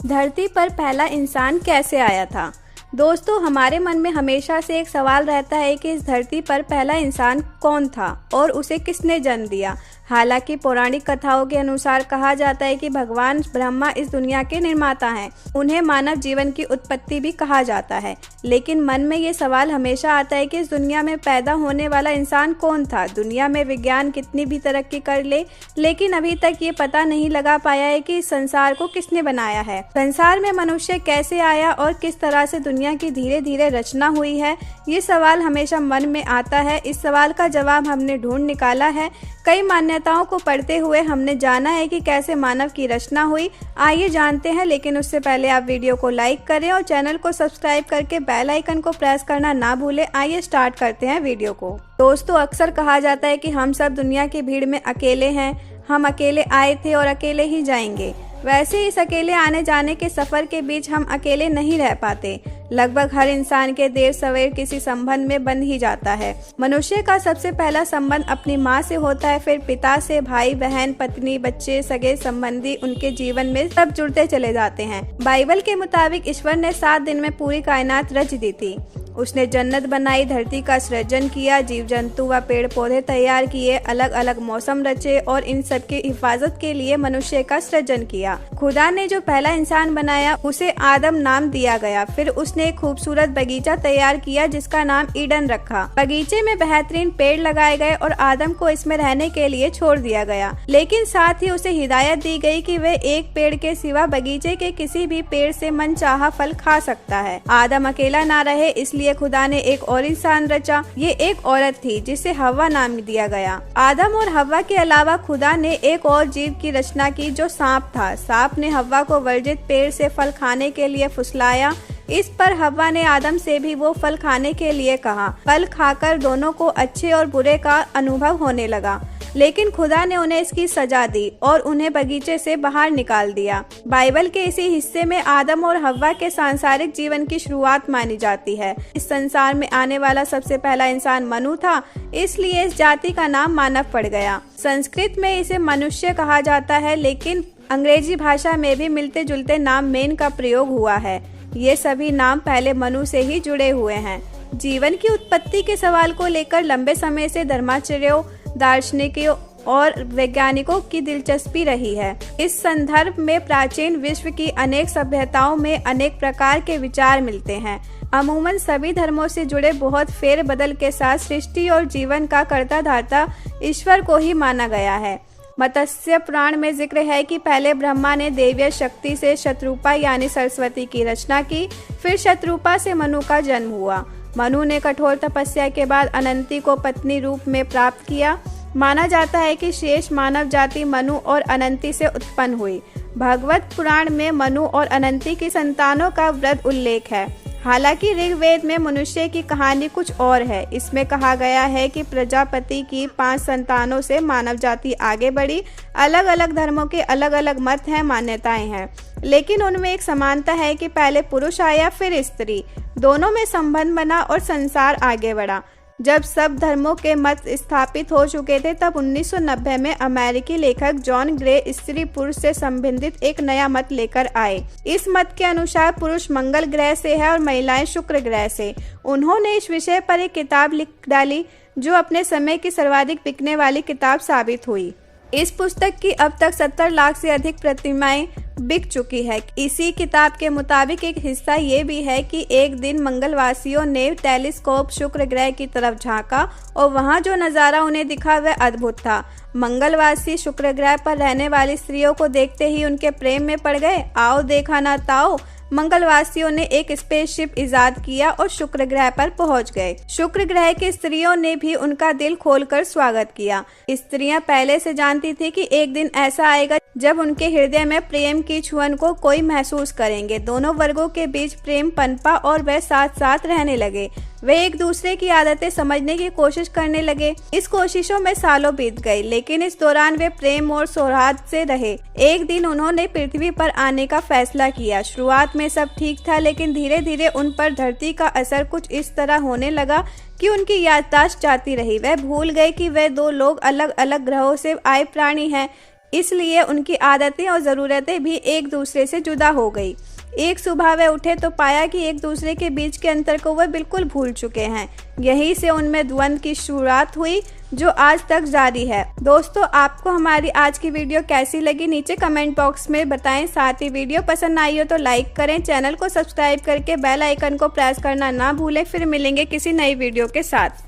धरती पर पहला इंसान कैसे आया था। दोस्तों, हमारे मन में हमेशा से एक सवाल रहता है कि इस धरती पर पहला इंसान कौन था और उसे किसने जन्म दिया। हालांकि पौराणिक कथाओं के अनुसार कहा जाता है कि भगवान ब्रह्मा इस दुनिया के निर्माता हैं। उन्हें मानव जीवन की उत्पत्ति भी कहा जाता है। लेकिन मन में ये सवाल हमेशा आता है कि इस दुनिया में पैदा होने वाला इंसान कौन था। दुनिया में विज्ञान कितनी भी तरक्की कर ले, लेकिन अभी तक ये पता नहीं लगा पाया है कि इस संसार को किसने बनाया है। संसार में मनुष्य कैसे आया और किस तरह से दुनिया की धीरे धीरे रचना हुई है, ये सवाल हमेशा मन में आता है। इस सवाल का जवाब हमने ढूंढ निकाला है। कई मान्यताओं को पढ़ते हुए हमने जाना है कि कैसे मानव की रचना हुई। आइए जानते हैं, लेकिन उससे पहले आप वीडियो को लाइक करें और चैनल को सब्सक्राइब करके बेल आइकन को प्रेस करना ना भूलें। आइए स्टार्ट करते हैं वीडियो को। दोस्तों, अक्सर कहा जाता है कि हम सब दुनिया की भीड़ में अकेले हैं। हम अकेले आए थे और अकेले ही जाएंगे। वैसे इस अकेले आने जाने के सफर के बीच हम अकेले नहीं रह पाते। लगभग हर इंसान के देर सवेर किसी संबंध में बंध ही जाता है। मनुष्य का सबसे पहला संबंध अपनी माँ से होता है, फिर पिता से, भाई बहन, पत्नी, बच्चे, सगे संबंधी, उनके जीवन में सब जुड़ते चले जाते हैं। बाइबल के मुताबिक ईश्वर ने 7 दिन में पूरी कायनात रच दी थी। उसने जन्नत बनाई, धरती का सृजन किया, जीव जंतु व पेड़ पौधे तैयार किए, अलग अलग मौसम रचे और इन सब की हिफाजत के लिए मनुष्य का सृजन किया। खुदा ने जो पहला इंसान बनाया उसे आदम नाम दिया गया। फिर उसने एक खूबसूरत बगीचा तैयार किया जिसका नाम ईडन रखा। बगीचे में बेहतरीन पेड़ लगाए गए और आदम को इसमें रहने के लिए छोड़ दिया गया, लेकिन साथ ही उसे हिदायत दी गई कि वह एक पेड़ के सिवा बगीचे के किसी भी पेड़ से मनचाहा फल खा सकता है। आदम अकेला ना रहे, इसलिए खुदा ने एक और इंसान रचा। ये एक औरत थी जिसे हव्वा नाम दिया गया। आदम और हव्वा के अलावा खुदा ने एक और जीव की रचना की जो सांप था। सांप ने हव्वा को वर्जित पेड़ से फल खाने के लिए फुसलाया। इस पर हव्वा ने आदम से भी वो फल खाने के लिए कहा। फल खाकर दोनों को अच्छे और बुरे का अनुभव होने लगा, लेकिन खुदा ने उन्हें इसकी सजा दी और उन्हें बगीचे से बाहर निकाल दिया। बाइबल के इसी हिस्से में आदम और हव्वा के सांसारिक जीवन की शुरुआत मानी जाती है। इस संसार में आने वाला सबसे पहला इंसान मनु था, इसलिए इस जाति का नाम मानव पड़ गया। संस्कृत में इसे मनुष्य कहा जाता है, लेकिन अंग्रेजी भाषा में भी मिलते जुलते नाम मैन का प्रयोग हुआ है। ये सभी नाम पहले मनु से ही जुड़े हुए हैं। जीवन की उत्पत्ति के सवाल को लेकर लंबे समय से धर्माचार्यों, दार्शनिकों और वैज्ञानिकों की दिलचस्पी रही है। इस संदर्भ में प्राचीन विश्व की अनेक सभ्यताओं में अनेक प्रकार के विचार मिलते हैं। अमूमन सभी धर्मों से जुड़े बहुत फेरबदल के साथ सृष्टि और जीवन का कर्ता धाता ईश्वर को ही माना गया है। मत्स्य पुराण में जिक्र है कि पहले ब्रह्मा ने दैवीय शक्ति से शत्रुपा यानी सरस्वती की रचना की। फिर शत्रुपा से मनु का जन्म हुआ। मनु ने कठोर तपस्या के बाद अनंती को पत्नी रूप में प्राप्त किया। माना जाता है कि शेष मानव जाति मनु और अनंती से उत्पन्न हुई। भागवत पुराण में मनु और अनंती की संतानों का वृहद उल्लेख है। हालांकि ऋग्वेद में मनुष्य की कहानी कुछ और है। इसमें कहा गया है कि प्रजापति की 5 संतानों से मानव जाति आगे बढ़ी। अलग अलग धर्मों के अलग अलग मत हैं, मान्यताएं हैं, लेकिन उनमें एक समानता है कि पहले पुरुष आया फिर स्त्री। दोनों में संबंध बना और संसार आगे बढ़ा। जब सब धर्मों के मत स्थापित हो चुके थे, तब 1990 में अमेरिकी लेखक जॉन ग्रे स्त्री पुरुष से संबंधित एक नया मत लेकर आए। इस मत के अनुसार पुरुष मंगल ग्रह से है और महिलाएं शुक्र ग्रह से। उन्होंने इस विषय पर एक किताब लिख डाली जो अपने समय की सर्वाधिक बिकने वाली किताब साबित हुई। इस पुस्तक की अब तक 70 लाख से अधिक प्रतिमाएं बिक चुकी है। इसी किताब के मुताबिक एक हिस्सा ये भी है कि एक दिन मंगलवासियों ने टेलीस्कोप शुक्र ग्रह की तरफ झांका और वहां जो नज़ारा उन्हें दिखा वह अद्भुत था। मंगलवासी शुक्र ग्रह पर रहने वाली स्त्रियों को देखते ही उनके प्रेम में पड़ गए। आओ देखा ना ताओ, मंगलवासियों ने एक स्पेसशिप इजाद किया और शुक्र ग्रह पर पहुंच गए। शुक्र ग्रह की स्त्रियों ने भी उनका दिल खोलकर स्वागत किया। स्त्रियां पहले से जानती थी कि एक दिन ऐसा आएगा जब उनके हृदय में प्रेम की छुअन को कोई महसूस करेंगे। दोनों वर्गों के बीच प्रेम पनपा और वह साथ साथ रहने लगे। वे एक दूसरे की आदतें समझने की कोशिश करने लगे। इस कोशिशों में सालों बीत गए, लेकिन इस दौरान वे प्रेम और सौहार्द से रहे। एक दिन उन्होंने पृथ्वी पर आने का फैसला किया। शुरुआत में सब ठीक था, लेकिन धीरे धीरे उन पर धरती का असर कुछ इस तरह होने लगा कि उनकी याददाश्त जाती रही। वह भूल गए कि वे 2 लोग अलग अलग ग्रहों से आए प्राणी हैं। इसलिए उनकी आदतें और ज़रूरतें भी एक दूसरे से जुदा हो गई। एक सुबह वे उठे तो पाया कि एक दूसरे के बीच के अंतर को वे बिल्कुल भूल चुके हैं। यहीं से उनमें द्वंद्व की शुरुआत हुई जो आज तक जारी है। दोस्तों, आपको हमारी आज की वीडियो कैसी लगी नीचे कमेंट बॉक्स में बताएं। साथ ही वीडियो पसंद आई हो तो लाइक करें, चैनल को सब्सक्राइब करके बेल आइकन को प्रेस करना ना भूलें। फिर मिलेंगे किसी नई वीडियो के साथ।